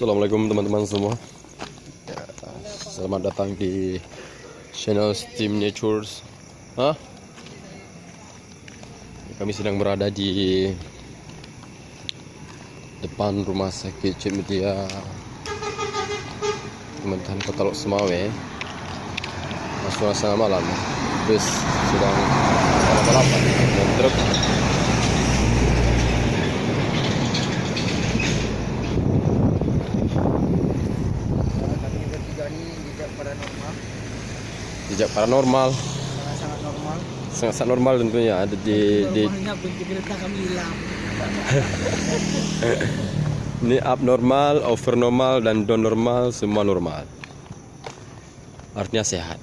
Assalamualaikum teman-teman semua. Ya, selamat datang di channel Steam Natures. Kami sedang berada di depan rumah sakit Cik Mutia, Kementerian Kota Lok Semawe. Suasana malam, bus sedang balapan dan truk. Jejak paranormal sangat normal. sangat normal tentunya ada di Normalnya benci kereta kami hilang. ini abnormal, overnormal dan down normal, semua normal. Artinya sehat.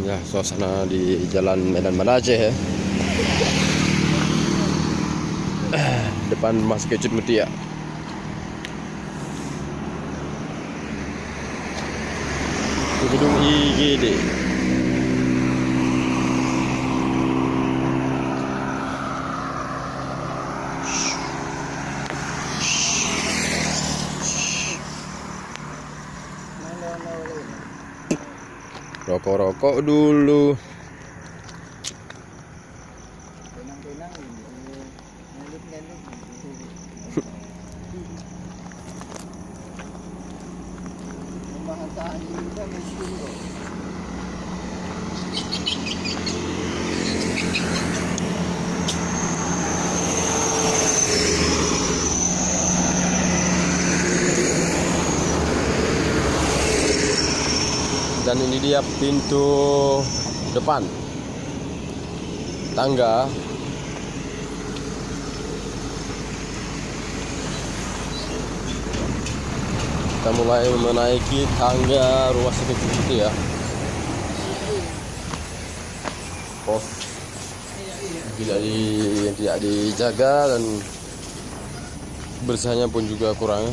Ya, suasana di Jalan Medan Banda Aceh ya. Depan Mas Kecut Mutia. Di gedung IGD. Rokok-rokok dulu. Tenang-tenang ngelut-ngelut. Pembahasan juga mesin kok. Dan ini dia pintu depan tangga. Kita mulai menaiki tangga rumah sakit itu ya. Pos tidak dijaga dan bersihnya pun juga kurang.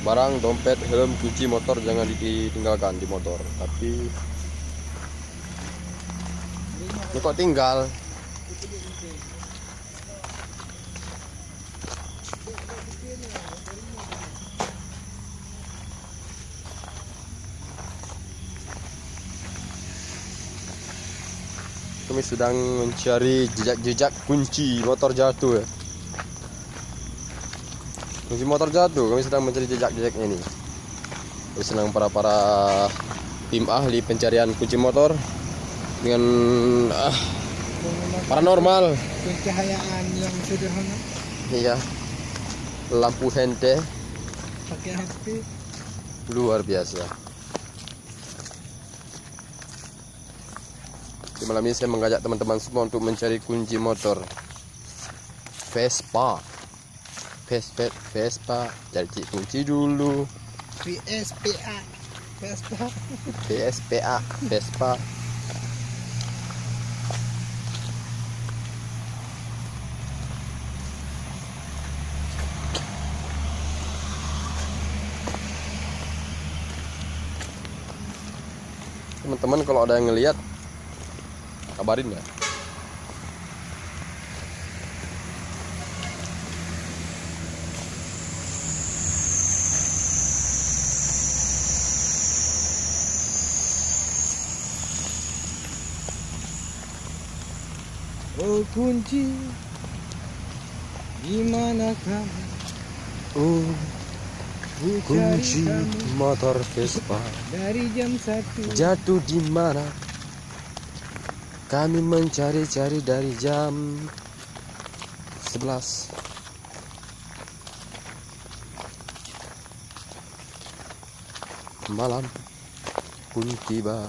Barang, dompet, helm, kunci motor jangan ditinggalkan di motor. Tapi ini kok tinggal? Kami sedang mencari jejak-jejak kunci motor jatuh ya. Kunci motor jatuh, kami sedang mencari jejak-jejaknya ini. Kami sedang para tim ahli pencarian kunci motor dengan paranormal. Pencahayaan yang sederhana. Iya, lampu hente Pakai HP. luar biasa. Di malam ini saya mengajak teman-teman semua untuk mencari kunci motor Vespa. Cari kunci dulu. VSPA. Vespa. Teman-teman kalau ada yang ngelihat kabarin ya. Oh kunci, di manakah? Oh, Ku cari kunci kamu motor Vespa dari jam 1. jatuh di mana? Kami mencari-cari dari jam 11. Malam pun tiba.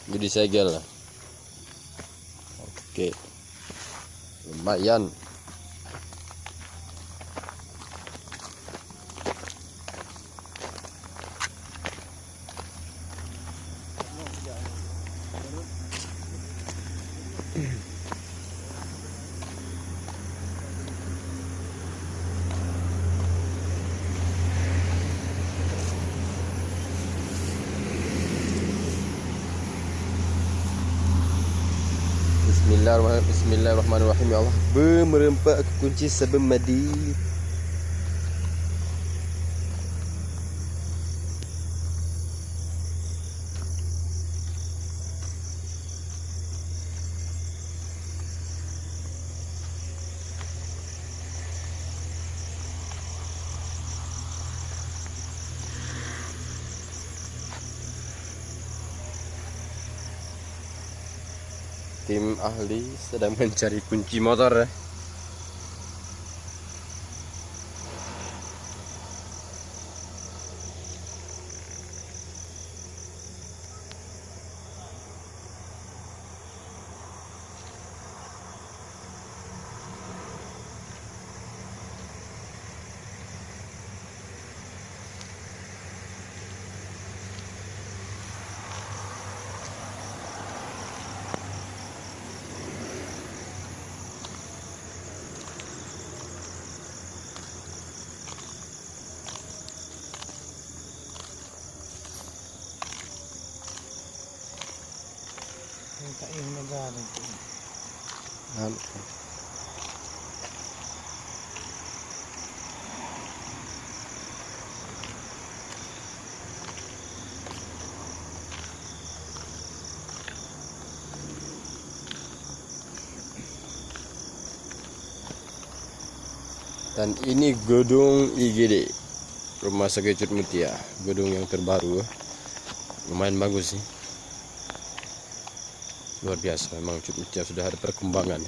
Jadi segel. Oke. Lumayan. Bismillahirrahmanirrahim. Ya Allah, merempak aku kunci sebelum mandi. Tim ahli sedang mencari kunci motor. Minta yung nagaling ko. Ano? Dan ini gedung IGD, Rumah Sakit Cut Mutia, gedung yang terbaru. Lumayan bagus sih, luar biasa. Memang Cut Mutia sudah ada perkembangan.